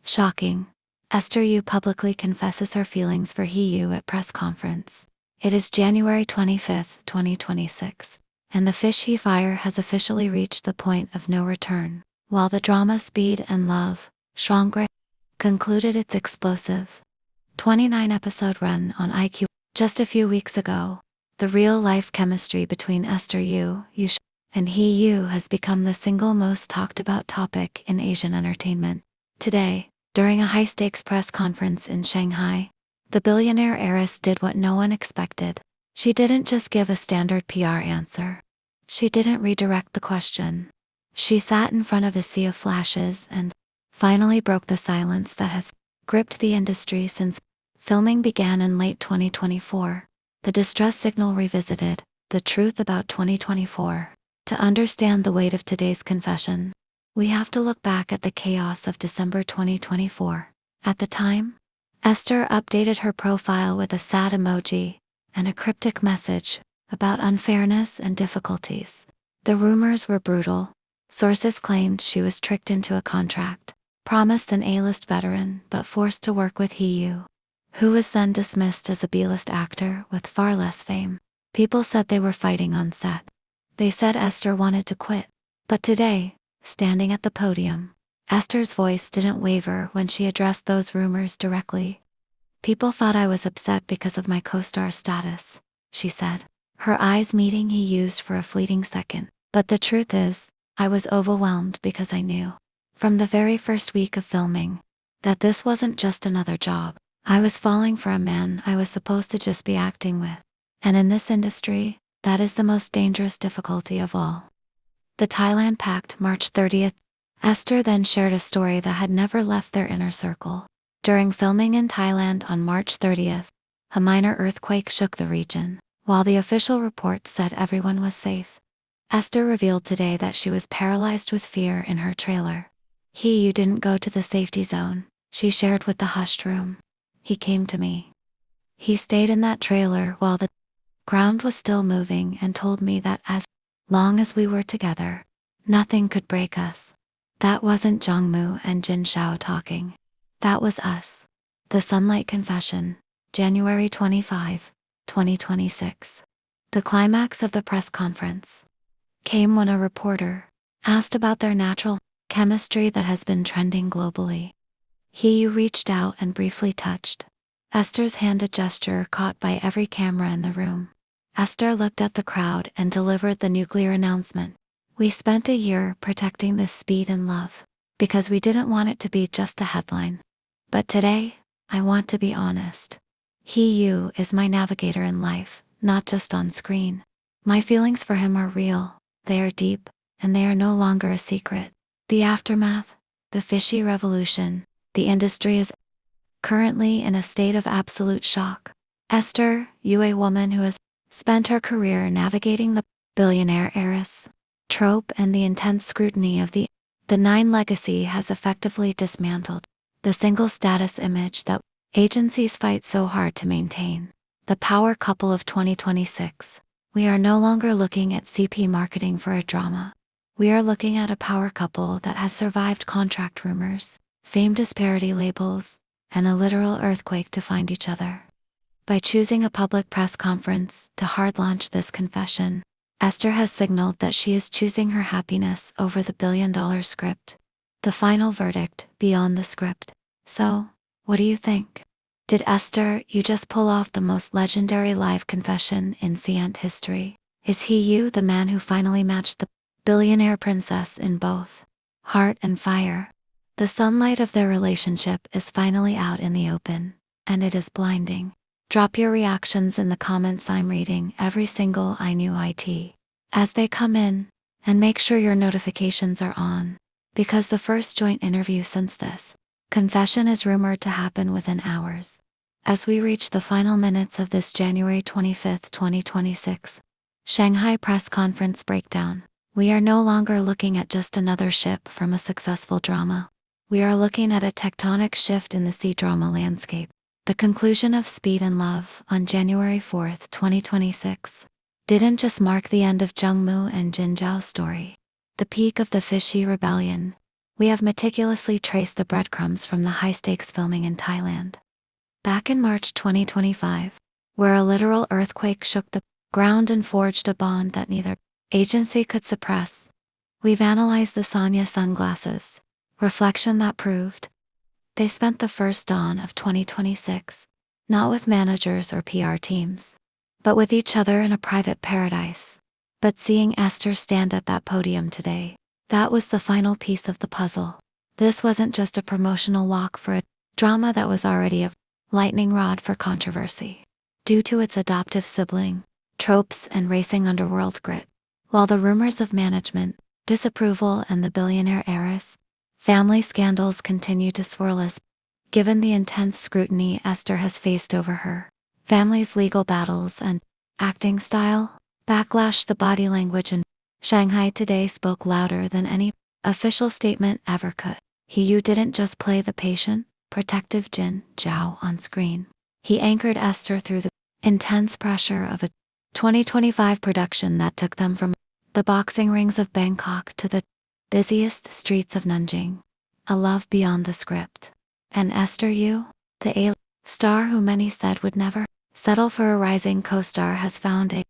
Shocking. Esther Yu publicly confesses her feelings for HeYu at press conference. It is January 25, 2026, and the fish he fire has officially reached the point of no return. While the drama Speed and Love, shockwaves, concluded its explosive 29-episode run on IQ just a few weeks ago, the real-life chemistry between Esther Yu He Yu and HeYu has become the single most talked about topic in Asian entertainment. Today, during a high-stakes press conference in Shanghai, the billionaire heiress did what no one expected. She didn't just give a standard PR answer. She didn't redirect the question. She sat in front of a sea of flashes and finally broke the silence that has gripped the industry since filming began in late 2024. The distress signal revisited, the truth about 2024. To understand the weight of today's confession, we have to look back at the chaos of December 2024. At the time, Esther updated her profile with a sad emoji and a cryptic message about unfairness and difficulties. The rumors were brutal. Sources claimed she was tricked into a contract, promised an A-list veteran but forced to work with HeYu, who was then dismissed as a B-list actor with far less fame. People said they were fighting on set. They said Esther wanted to quit. But today, standing at the podium, Esther's voice didn't waver when she addressed those rumors directly. "People thought I was upset because of my co-star status," she said, her eyes meeting HeYu's for a fleeting second. "But the truth is, I was overwhelmed because I knew, from the very first week of filming, that this wasn't just another job. I was falling for a man I was supposed to just be acting with. And in this industry, that is the most dangerous difficulty of all." The Thailand Pact, March 30th. Esther then shared a story that had never left their inner circle. During filming in Thailand on March 30th, a minor earthquake shook the region. While the official report said everyone was safe, Esther revealed today that she was paralyzed with fear in her trailer. "HeYu didn't go to the safety zone," she shared with the hushed room. "He came to me. He stayed in that trailer while the ground was still moving and told me that as long as we were together, nothing could break us." That wasn't Jongmoo and Jin Shao talking. That was us. The Sunlight Confession, January 25, 2026. The climax of the press conference came when a reporter asked about their natural chemistry that has been trending globally. HeYu reached out and briefly touched Esther's hand, a gesture caught by every camera in the room. Esther looked at the crowd and delivered the nuclear announcement. "We spent a year protecting this Speed and Love because we didn't want it to be just a headline. But today, I want to be honest. HeYu is my navigator in life, not just on screen. My feelings for him are real, they are deep, and they are no longer a secret." The aftermath, the fishy revolution, the industry is currently in a state of absolute shock. Esther Yu, a woman who has spent her career navigating the billionaire heiress trope and the intense scrutiny of the Nine legacy, has effectively dismantled the single status image that agencies fight so hard to maintain. The power couple of 2026. We are no longer looking at CP marketing for a drama. We are looking at a power couple that has survived contract rumors, fame disparity labels, and a literal earthquake to find each other. By choosing a public press conference to hard launch this confession, Esther has signaled that she is choosing her happiness over the billion-dollar script. The final verdict, beyond the script. So, what do you think? Did Esther Yu just pull off the most legendary live confession in CN history? Is HeYu the man who finally matched the billionaire princess in both heart and fire? The sunlight of their relationship is finally out in the open, and it is blinding. Drop your reactions in the comments. I'm reading every single IT as they come in, and make sure your notifications are on, because the first joint interview since this confession is rumored to happen within hours. As we reach the final minutes of this January 25, 2026 Shanghai press conference breakdown, we are no longer looking at just another ship from a successful drama. We are looking at a tectonic shift in the CDrama landscape. The conclusion of Speed and Love on January 4, 2026, didn't just mark the end of Jongmoo and Jin Zhao's story, the peak of the fishy rebellion, we have meticulously traced the breadcrumbs from the high-stakes filming in Thailand. Back in March 2025, where a literal earthquake shook the ground and forged a bond that neither agency could suppress, we've analyzed the Sanya sunglasses, reflection that proved they spent the first dawn of 2026, not with managers or PR teams, but with each other in a private paradise. But seeing Esther stand at that podium today, that was the final piece of the puzzle. This wasn't just a promotional walk for a drama that was already a lightning rod for controversy, due to its adoptive sibling, tropes, and racing underworld grit. While the rumors of management, disapproval, and the billionaire heiress family scandals continue to swirl as, given the intense scrutiny Esther has faced over her family's legal battles and acting style, backlash, the body language in Shanghai today spoke louder than any official statement ever could. HeYu didn't just play the patient, protective Jin Zhao on screen. He anchored Esther through the intense pressure of a 2025 production that took them from the boxing rings of Bangkok to the busiest streets of Nanjing. A love beyond the script. And Esther Yu, the A-star who many said would never settle for a rising co-star, has found a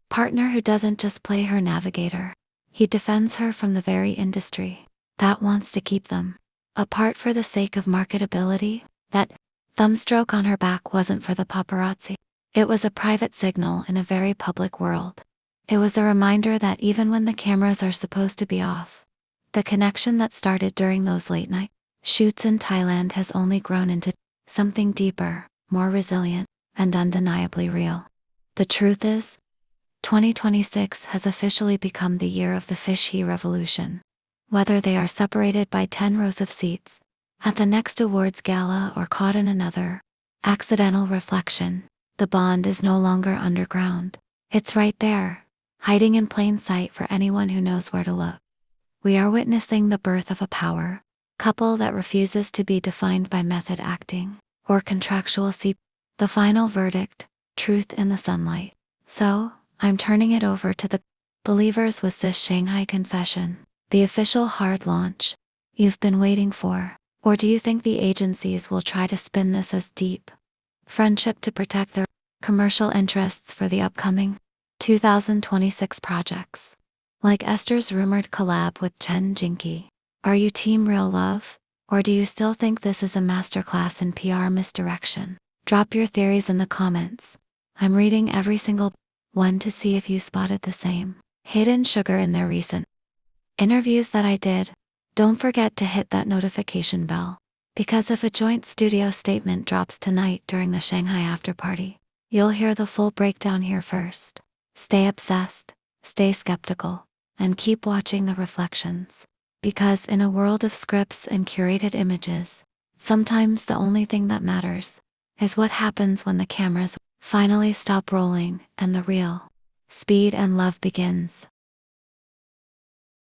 partner who doesn't just play her navigator. He defends her from the very industry that wants to keep them apart for the sake of marketability. That thumbstroke on her back wasn't for the paparazzi. It was a private signal in a very public world. It was a reminder that even when the cameras are supposed to be off, the connection that started during those late-night shoots in Thailand has only grown into something deeper, more resilient, and undeniably real. The truth is, 2026 has officially become the year of the fish he revolution. Whether they are separated by 10 rows of seats at the next awards gala or caught in another accidental reflection, the bond is no longer underground. It's right there, hiding in plain sight for anyone who knows where to look. We are witnessing the birth of a power couple that refuses to be defined by method acting or contractual the final verdict, truth in the sunlight. So, I'm turning it over to the believers. Was this Shanghai Confession the official hard launch you've been waiting for? Or do you think the agencies will try to spin this as deep friendship to protect their commercial interests for the upcoming 2026 projects? Like Esther's rumored collab with Chen Jinky. Are you team real love? Or do you still think this is a masterclass in PR misdirection? Drop your theories in the comments. I'm reading every single one to see if you spotted the same hidden sugar in their recent interviews that I did. Don't forget to hit that notification bell, because if a joint studio statement drops tonight during the Shanghai after party, you'll hear the full breakdown here first. Stay obsessed, stay skeptical, and keep watching the reflections. Because in a world of scripts and curated images, sometimes the only thing that matters is what happens when the cameras finally stop rolling and the real speed and love begins.